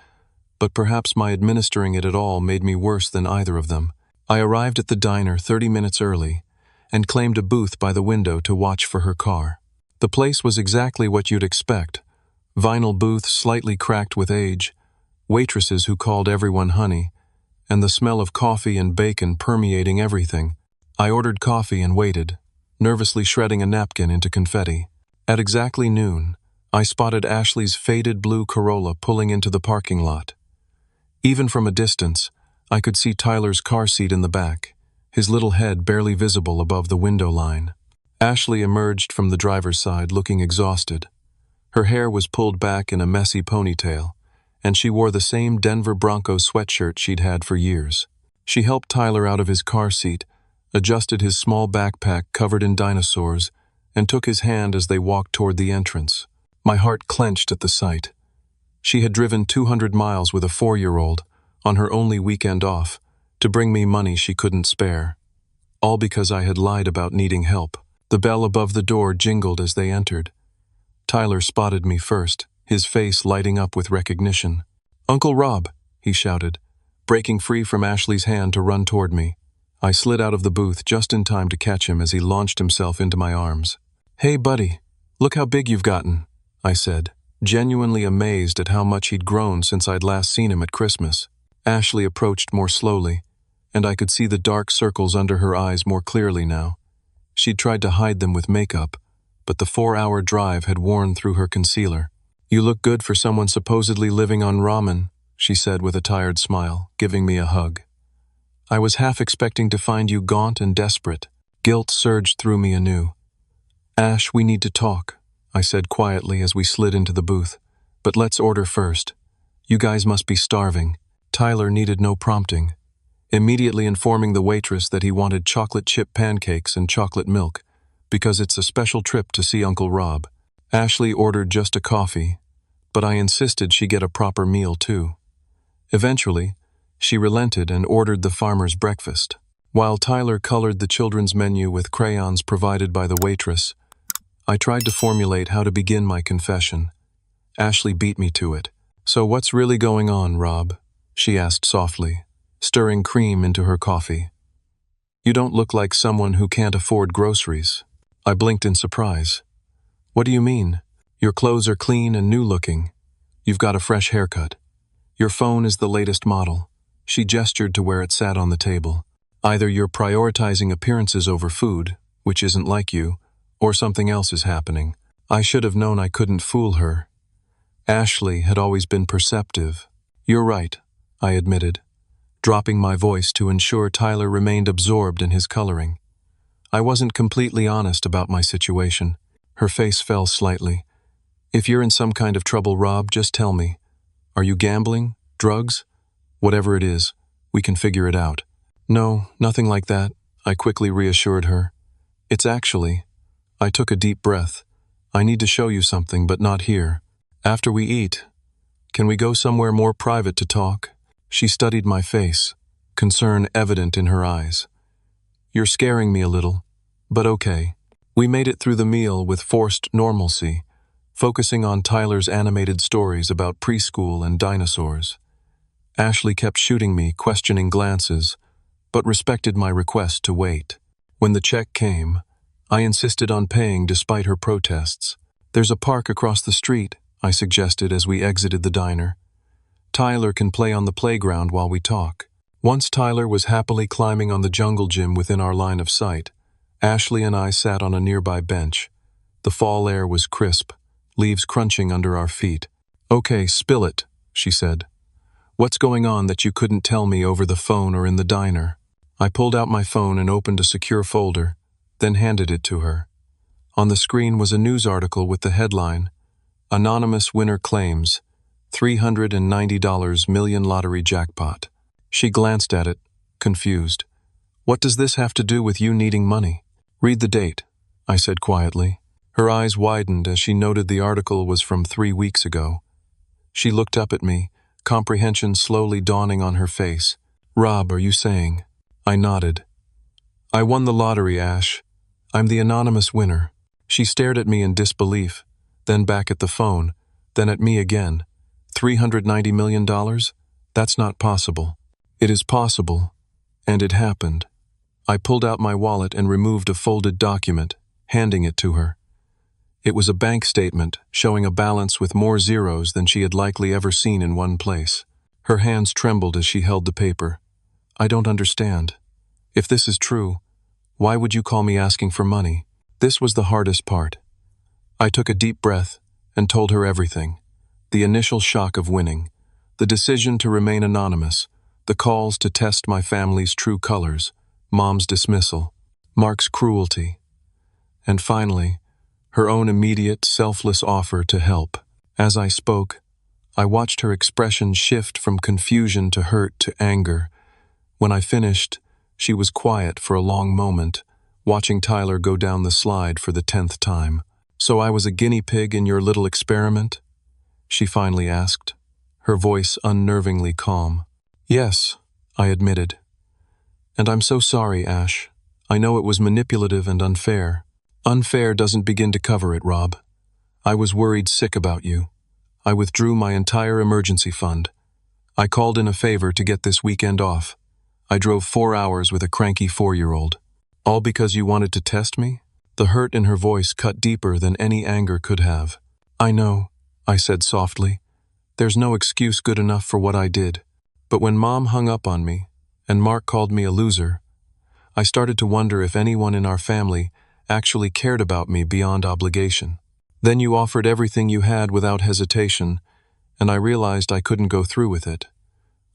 but perhaps my administering it at all made me worse than either of them. I arrived at the diner 30 minutes early and claimed a booth by the window to watch for her car. The place was exactly what you'd expect. Vinyl booth slightly cracked with age, waitresses who called everyone honey, and the smell of coffee and bacon permeating everything. I ordered coffee and waited, nervously shredding a napkin into confetti. At exactly noon, I spotted Ashley's faded blue Corolla pulling into the parking lot. Even from a distance, I could see Tyler's car seat in the back, his little head barely visible above the window line. Ashley emerged from the driver's side looking exhausted. Her hair was pulled back in a messy ponytail, and she wore the same Denver Broncos sweatshirt she'd had for years. She helped Tyler out of his car seat, adjusted his small backpack covered in dinosaurs, and took his hand as they walked toward the entrance. My heart clenched at the sight. She had driven 200 miles with a 4-year-old, on her only weekend off, to bring me money she couldn't spare. All because I had lied about needing help. The bell above the door jingled as they entered. Tyler spotted me first, his face lighting up with recognition. "Uncle Rob," he shouted, breaking free from Ashley's hand to run toward me. I slid out of the booth just in time to catch him as he launched himself into my arms. "Hey, buddy, look how big you've gotten," I said, genuinely amazed at how much he'd grown since I'd last seen him at Christmas. Ashley approached more slowly, and I could see the dark circles under her eyes more clearly now. She'd tried to hide them with makeup, but the 4-hour drive had worn through her concealer. "You look good for someone supposedly living on ramen," she said with a tired smile, giving me a hug. "I was half expecting to find you gaunt and desperate." Guilt surged through me anew. "Ash, we need to talk," I said quietly as we slid into the booth. "But let's order first. You guys must be starving." Tyler needed no prompting, immediately informing the waitress that he wanted chocolate chip pancakes and chocolate milk, because it's a special trip to see Uncle Rob. Ashley ordered just a coffee, but I insisted she get a proper meal too. Eventually, she relented and ordered the farmer's breakfast. While Tyler colored the children's menu with crayons provided by the waitress, I tried to formulate how to begin my confession. Ashley beat me to it. "So what's really going on, Rob?" she asked softly, stirring cream into her coffee. "You don't look like someone who can't afford groceries." I blinked in surprise. "What do you mean? Your clothes are clean and new-looking. You've got a fresh haircut. Your phone is the latest model." She gestured to where it sat on the table. "Either you're prioritizing appearances over food, which isn't like you, or something else is happening." I should have known I couldn't fool her. Ashley had always been perceptive. "You're right," I admitted, dropping my voice to ensure Tyler remained absorbed in his coloring. I wasn't completely honest about my situation. Her face fell slightly. "If you're in some kind of trouble, Rob, just tell me. Are you gambling? Drugs? Whatever it is, we can figure it out." "No, nothing like that," I quickly reassured her. "It's actually—" I took a deep breath. "I need to show you something, but not here. After we eat. Can we go somewhere more private to talk?" She studied my face, concern evident in her eyes. "You're scaring me a little, but okay." We made it through the meal with forced normalcy, focusing on Tyler's animated stories about preschool and dinosaurs. Ashley kept shooting me questioning glances, but respected my request to wait. When the check came, I insisted on paying despite her protests. "There's a park across the street," I suggested as we exited the diner. "Tyler can play on the playground while we talk." Once Tyler was happily climbing on the jungle gym within our line of sight, Ashley and I sat on a nearby bench. The fall air was crisp, leaves crunching under our feet. "Okay, spill it," she said. "What's going on that you couldn't tell me over the phone or in the diner?" I pulled out my phone and opened a secure folder, then handed it to her. On the screen was a news article with the headline, "Anonymous Winner Claims, $390 million lottery jackpot." She glanced at it, confused. "What does this have to do with you needing money?" "Read the date," I said quietly. Her eyes widened as she noted the article was from 3 weeks ago. She looked up at me, comprehension slowly dawning on her face. "Rob, are you saying?" I nodded. "I won the lottery, Ash. I'm the anonymous winner." She stared at me in disbelief, then back at the phone, then at me again. $390 million? That's not possible. "It is possible, and it happened." I pulled out my wallet and removed a folded document, handing it to her. It was a bank statement showing a balance with more zeros than she had likely ever seen in one place. Her hands trembled as she held the paper. "I don't understand. If this is true, why would you call me asking for money?" This was the hardest part. I took a deep breath and told her everything. The initial shock of winning, the decision to remain anonymous, the calls to test my family's true colors, Mom's dismissal, Mark's cruelty, and finally, her own immediate, selfless offer to help. As I spoke, I watched her expression shift from confusion to hurt to anger. When I finished, she was quiet for a long moment, watching Tyler go down the slide for the 10th time. "So I was a guinea pig in your little experiment?" she finally asked, her voice unnervingly calm. "Yes," I admitted. "And I'm so sorry, Ash. I know it was manipulative and unfair." "Unfair doesn't begin to cover it, Rob. I was worried sick about you. I withdrew my entire emergency fund. I called in a favor to get this weekend off. I drove 4 hours with a cranky 4-year-old. All because you wanted to test me?" The hurt in her voice cut deeper than any anger could have. "I know," I said softly. "There's no excuse good enough for what I did. But when Mom hung up on me, and Mark called me a loser, I started to wonder if anyone in our family actually cared about me beyond obligation. Then you offered everything you had without hesitation, and I realized I couldn't go through with it.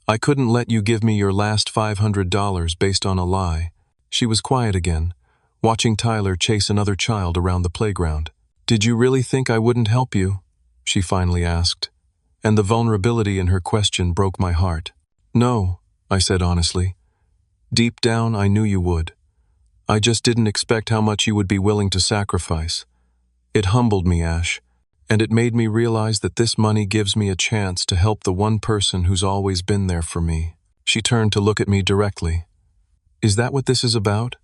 I couldn't let you give me your last $500 based on a lie." She was quiet again, watching Tyler chase another child around the playground. "Did you really think I wouldn't help you?" she finally asked, and the vulnerability in her question broke my heart. "No," I said honestly. "Deep down, I knew you would. I just didn't expect how much you would be willing to sacrifice. It humbled me, Ash, And it made me realize that this money gives me a chance to help the one person who's always been there for me. She turned to look at me directly. Is that what this is about?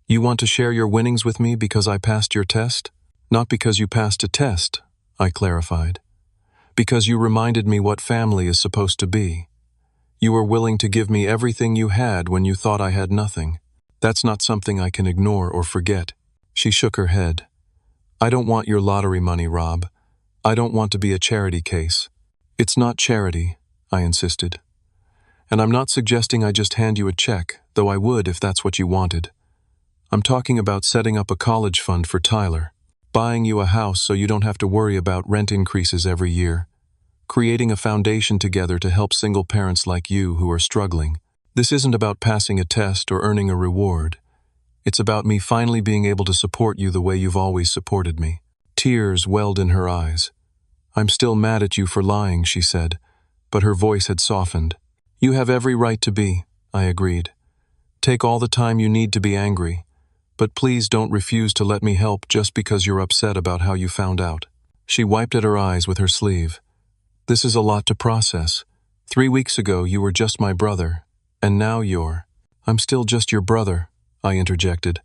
You want to share your winnings with me because I passed your test? Not because you passed a test, I clarified. Because you reminded me what family is supposed to be. You were willing to give me everything you had when you thought I had nothing. That's not something I can ignore or forget. She shook her head. I don't want your lottery money, Rob. I don't want to be a charity case. It's not charity, I insisted. And I'm not suggesting I just hand you a check, though I would if that's what you wanted. I'm talking about setting up a college fund for Tyler, buying you a house so you don't have to worry about rent increases every year, creating a foundation together to help single parents like you who are struggling. This isn't about passing a test or earning a reward. It's about me finally being able to support you the way you've always supported me. Tears welled in her eyes. I'm still mad at you for lying, she said, but her voice had softened. You have every right to be, I agreed. Take all the time you need to be angry. But please don't refuse to let me help just because you're upset about how you found out. She wiped at her eyes with her sleeve. This is a lot to process. 3 weeks ago you were just my brother, and now you're... I'm still just your brother, I interjected.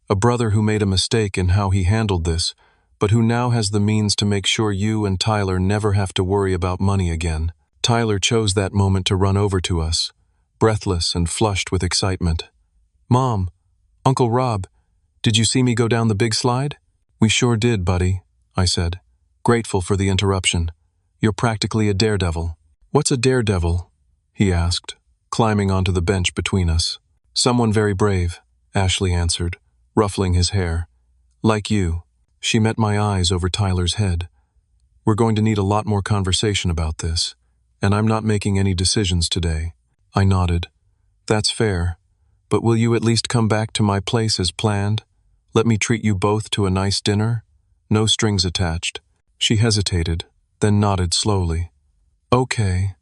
A brother who made a mistake in how he handled this, but who now has the means to make sure you and Tyler never have to worry about money again. Tyler chose that moment to run over to us, breathless and flushed with excitement. Mom, Uncle Rob, did you see me go down the big slide? We sure did, buddy, I said, grateful for the interruption. You're practically a daredevil. What's a daredevil? He asked, climbing onto the bench between us. Someone very brave, Ashley answered, ruffling his hair. Like you. She met my eyes over Tyler's head. We're going to need a lot more conversation about this, and I'm not making any decisions today. I nodded. That's fair. But will you at least come back to my place as planned? Let me treat you both to a nice dinner? No strings attached. She hesitated, then nodded slowly. Okay,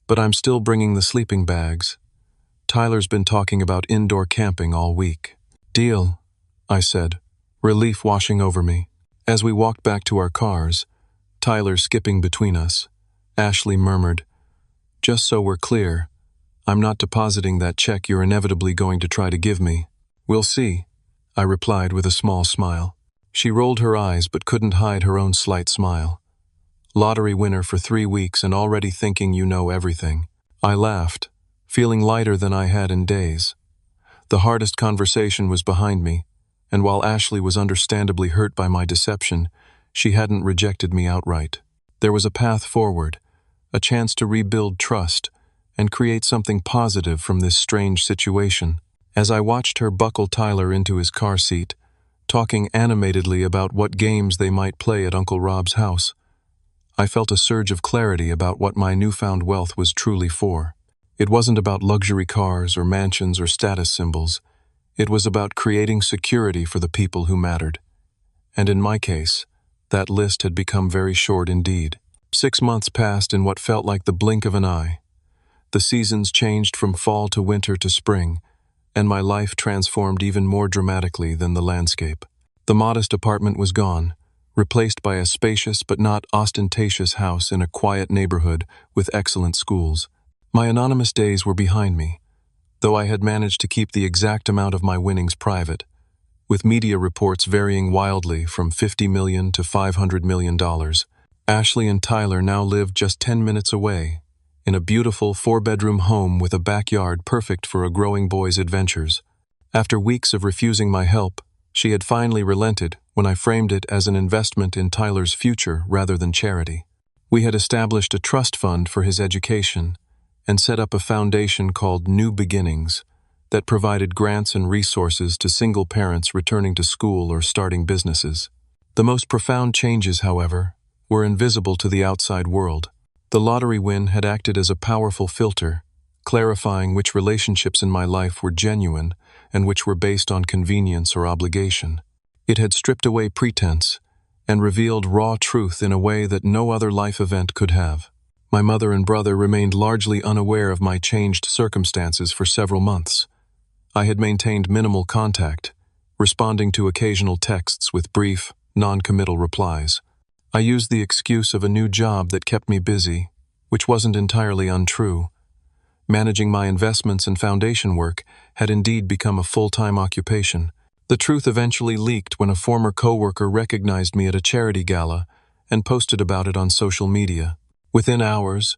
but I'm still bringing the sleeping bags. Tyler's been talking about indoor camping all week. Deal, I said, relief washing over me. As we walked back to our cars, Tyler skipping between us, Ashley murmured, Just so we're clear, I'm not depositing that check you're inevitably going to try to give me. We'll see, I replied with a small smile. She rolled her eyes but couldn't hide her own slight smile. Lottery winner for 3 weeks and already thinking you know everything. I laughed, feeling lighter than I had in days. The hardest conversation was behind me, and while Ashley was understandably hurt by my deception, she hadn't rejected me outright. There was a path forward, a chance to rebuild trust, and create something positive from this strange situation. As I watched her buckle Tyler into his car seat, talking animatedly about what games they might play at Uncle Rob's house, I felt a surge of clarity about what my newfound wealth was truly for. It wasn't about luxury cars or mansions or status symbols. It was about creating security for the people who mattered. And in my case, that list had become very short indeed. 6 months passed in what felt like the blink of an eye. The seasons changed from fall to winter to spring, and my life transformed even more dramatically than the landscape. The modest apartment was gone, replaced by a spacious but not ostentatious house in a quiet neighborhood with excellent schools. My anonymous days were behind me, though I had managed to keep the exact amount of my winnings private, with media reports varying wildly from $50 million to $500 million. Ashley and Tyler now lived just 10 minutes away, in a beautiful 4-bedroom home with a backyard perfect for a growing boy's adventures. After weeks of refusing my help, she had finally relented when I framed it as an investment in Tyler's future rather than charity. We had established a trust fund for his education and set up a foundation called New Beginnings that provided grants and resources to single parents returning to school or starting businesses. The most profound changes, however, were invisible to the outside world. The lottery win had acted as a powerful filter, clarifying which relationships in my life were genuine and which were based on convenience or obligation. It had stripped away pretense and revealed raw truth in a way that no other life event could have. My mother and brother remained largely unaware of my changed circumstances for several months. I had maintained minimal contact, responding to occasional texts with brief, non-committal replies. I used the excuse of a new job that kept me busy, which wasn't entirely untrue. Managing my investments and foundation work had indeed become a full-time occupation. The truth eventually leaked when a former coworker recognized me at a charity gala and posted about it on social media. Within hours,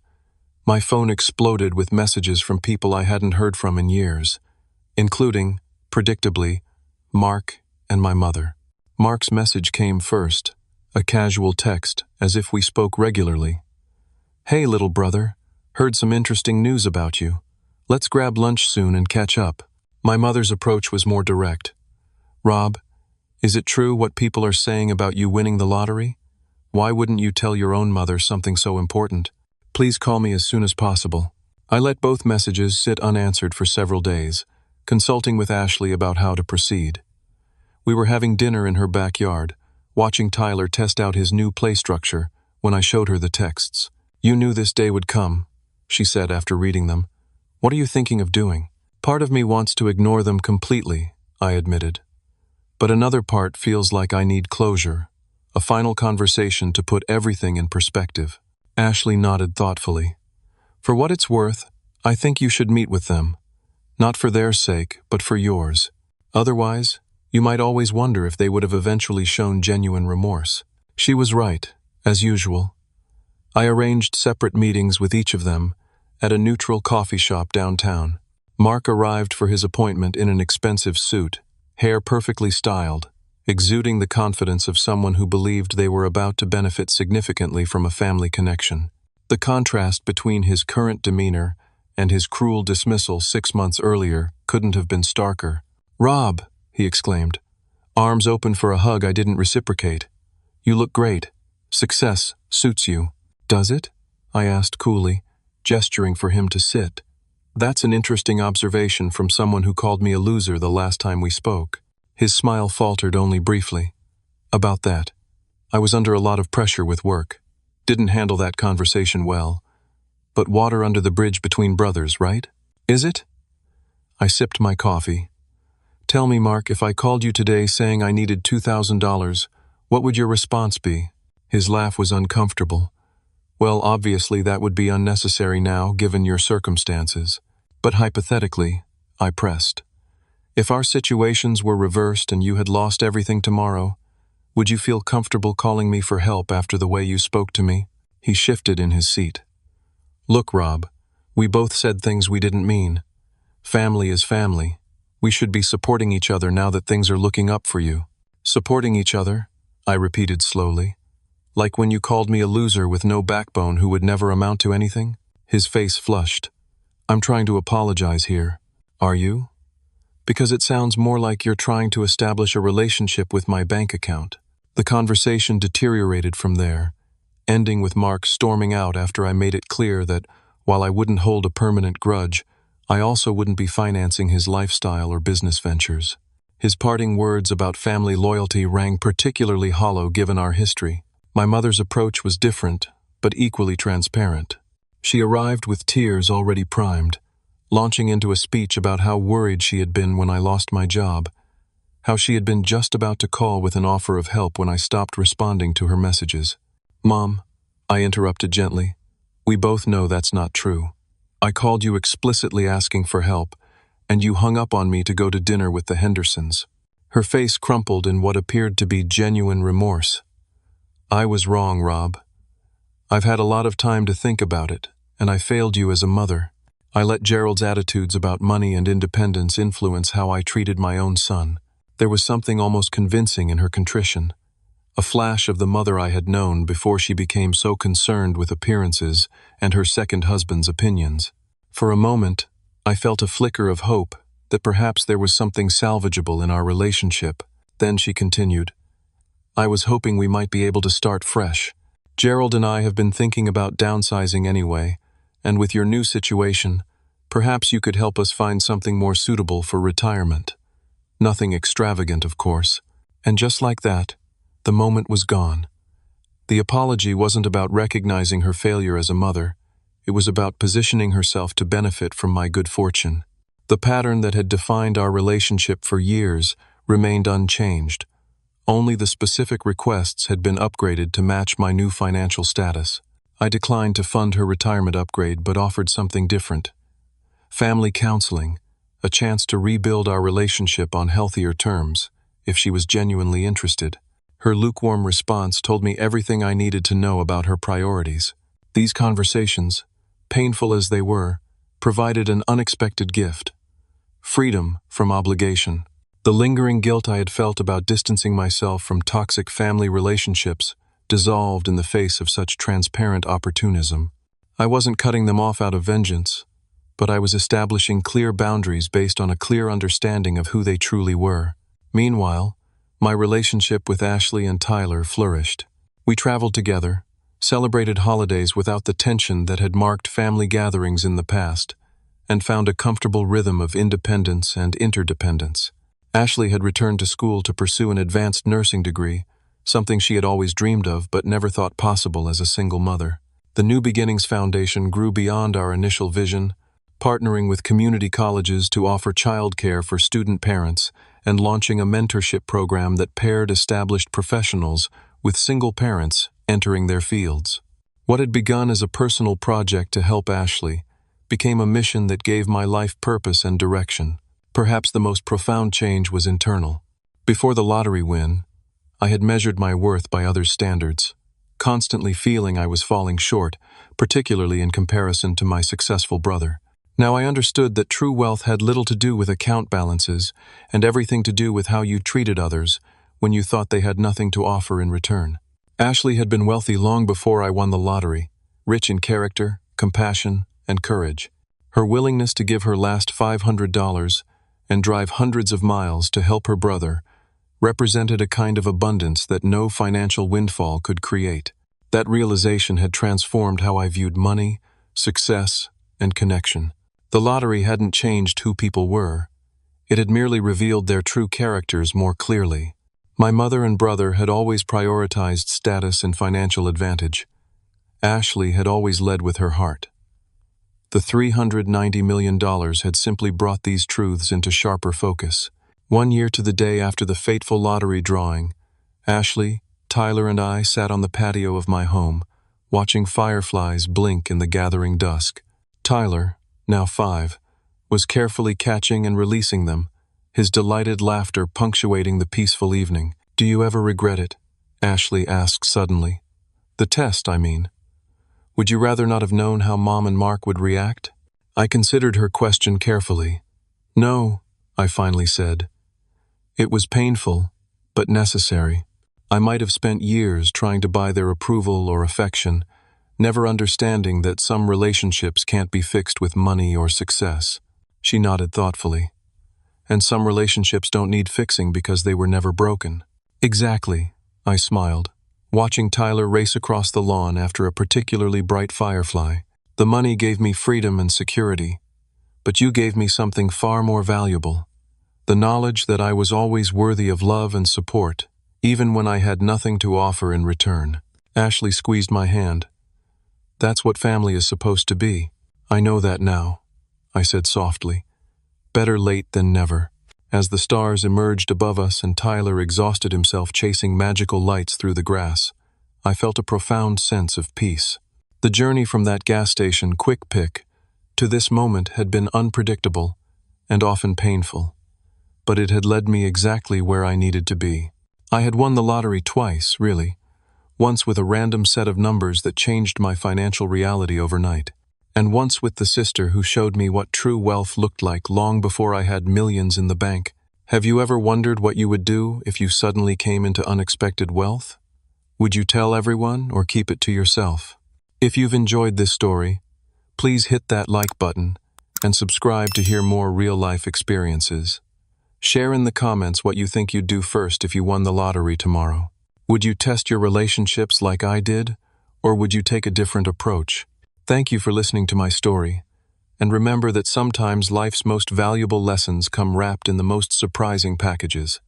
my phone exploded with messages from people I hadn't heard from in years, including, predictably, Mark and my mother. Mark's message came first, a casual text, as if we spoke regularly. "Hey, little brother, heard some interesting news about you. Let's grab lunch soon and catch up." My mother's approach was more direct. "Rob, is it true what people are saying about you winning the lottery? Why wouldn't you tell your own mother something so important? Please call me as soon as possible." I let both messages sit unanswered for several days, consulting with Ashley about how to proceed. We were having dinner in her backyard, watching Tyler test out his new play structure, when I showed her the texts. "You knew this day would come," she said after reading them. "What are you thinking of doing?" "Part of me wants to ignore them completely," I admitted. "But another part feels like I need closure, a final conversation to put everything in perspective." Ashley nodded thoughtfully. "For what it's worth, I think you should meet with them. Not for their sake, but for yours. Otherwise, you might always wonder if they would have eventually shown genuine remorse." She was right, as usual. I arranged separate meetings with each of them at a neutral coffee shop downtown. Mark arrived for his appointment in an expensive suit, hair perfectly styled, exuding the confidence of someone who believed they were about to benefit significantly from a family connection. The contrast between his current demeanor and his cruel dismissal 6 months earlier couldn't have been starker. "Rob," he exclaimed, arms open for a hug I didn't reciprocate. "You look great. Success suits you." "Does it?" I asked coolly, gesturing for him to sit. "That's an interesting observation from someone who called me a loser the last time we spoke." His smile faltered only briefly. "About that. I was under a lot of pressure with work. Didn't handle that conversation well. But water under the bridge between brothers, right? Is it?" I sipped my coffee. "Tell me, Mark, if I called you today saying I needed $2,000, what would your response be?" His laugh was uncomfortable. "Well, obviously that would be unnecessary now, given your circumstances. But hypothetically," I pressed, "if our situations were reversed and you had lost everything tomorrow, would you feel comfortable calling me for help after the way you spoke to me?" He shifted in his seat. "Look, Rob, we both said things we didn't mean. Family is family. We should be supporting each other now that things are looking up for you." "Supporting each other?" I repeated slowly. "Like when you called me a loser with no backbone who would never amount to anything?" His face flushed. "I'm trying to apologize here. Are you? Because it sounds more like you're trying to establish a relationship with my bank account." The conversation deteriorated from there, ending with Mark storming out after I made it clear that, while I wouldn't hold a permanent grudge, I also wouldn't be financing his lifestyle or business ventures. His parting words about family loyalty rang particularly hollow given our history. My mother's approach was different, but equally transparent. She arrived with tears already primed, launching into a speech about how worried she had been when I lost my job, how she had been just about to call with an offer of help when I stopped responding to her messages. "Mom," I interrupted gently, "we both know that's not true. I called you explicitly asking for help, and you hung up on me to go to dinner with the Hendersons." Her face crumpled in what appeared to be genuine remorse. "I was wrong, Rob. I've had a lot of time to think about it, and I failed you as a mother. I let Gerald's attitudes about money and independence influence how I treated my own son." There was something almost convincing in her contrition, a flash of the mother I had known before she became so concerned with appearances and her second husband's opinions. For a moment, I felt a flicker of hope that perhaps there was something salvageable in our relationship. Then she continued, "I was hoping we might be able to start fresh. Gerald and I have been thinking about downsizing anyway, and with your new situation, perhaps you could help us find something more suitable for retirement. Nothing extravagant, of course." And just like that, the moment was gone. The apology wasn't about recognizing her failure as a mother. It was about positioning herself to benefit from my good fortune. The pattern that had defined our relationship for years remained unchanged, Only the specific requests had been upgraded to match my new financial status. I declined to fund her retirement upgrade but offered something different. Family counseling, a chance to rebuild our relationship on healthier terms, if she was genuinely interested. Her lukewarm response told me everything I needed to know about her priorities. These conversations, painful as they were, provided an unexpected gift: freedom from obligation. The lingering guilt I had felt about distancing myself from toxic family relationships dissolved in the face of such transparent opportunism. I wasn't cutting them off out of vengeance, but I was establishing clear boundaries based on a clear understanding of who they truly were. Meanwhile, my relationship with Ashley and Tyler flourished. We traveled together, celebrated holidays without the tension that had marked family gatherings in the past, and found a comfortable rhythm of independence and interdependence. Ashley had returned to school to pursue an advanced nursing degree, something she had always dreamed of but never thought possible as a single mother. The New Beginnings Foundation grew beyond our initial vision, partnering with community colleges to offer childcare for student parents and launching a mentorship program that paired established professionals with single parents entering their fields. What had begun as a personal project to help Ashley became a mission that gave my life purpose and direction. Perhaps the most profound change was internal. Before the lottery win, I had measured my worth by others' standards, constantly feeling I was falling short, particularly in comparison to my successful brother. Now I understood that true wealth had little to do with account balances and everything to do with how you treated others when you thought they had nothing to offer in return. Ashley had been wealthy long before I won the lottery, rich in character, compassion, and courage. Her willingness to give her last $500 and drive hundreds of miles to help her brother represented a kind of abundance that no financial windfall could create. That realization had transformed how I viewed money, success, and connection. The lottery hadn't changed who people were. It had merely revealed their true characters more clearly. My mother and brother had always prioritized status and financial advantage. Ashley had always led with her heart. The $390 million had simply brought these truths into sharper focus. 1 year to the day after the fateful lottery drawing, Ashley, Tyler, and I sat on the patio of my home, watching fireflies blink in the gathering dusk. Tyler, now 5, was carefully catching and releasing them, his delighted laughter punctuating the peaceful evening. "Do you ever regret it?" Ashley asked suddenly. "The test, I mean. Would you rather not have known how Mom and Mark would react?" I considered her question carefully. "No," I finally said. "It was painful, but necessary. I might have spent years trying to buy their approval or affection, never understanding that some relationships can't be fixed with money or success." She nodded thoughtfully. "And some relationships don't need fixing because they were never broken." "Exactly," I smiled, watching Tyler race across the lawn after a particularly bright firefly. "The money gave me freedom and security, but you gave me something far more valuable: the knowledge that I was always worthy of love and support, even when I had nothing to offer in return." Ashley squeezed my hand. "That's what family is supposed to be." "I know that now," I said softly. "Better late than never." As the stars emerged above us and Tyler exhausted himself chasing magical lights through the grass, I felt a profound sense of peace. The journey from that gas station quick pick to this moment had been unpredictable and often painful, but it had led me exactly where I needed to be. I had won the lottery twice, really. Once with a random set of numbers that changed my financial reality overnight, and once with the sister who showed me what true wealth looked like long before I had millions in the bank. Have you ever wondered what you would do if you suddenly came into unexpected wealth? Would you tell everyone or keep it to yourself? If you've enjoyed this story, please hit that like button and subscribe to hear more real-life experiences. Share in the comments what you think you'd do first if you won the lottery tomorrow. Would you test your relationships like I did, or would you take a different approach? Thank you for listening to my story, and remember that sometimes life's most valuable lessons come wrapped in the most surprising packages.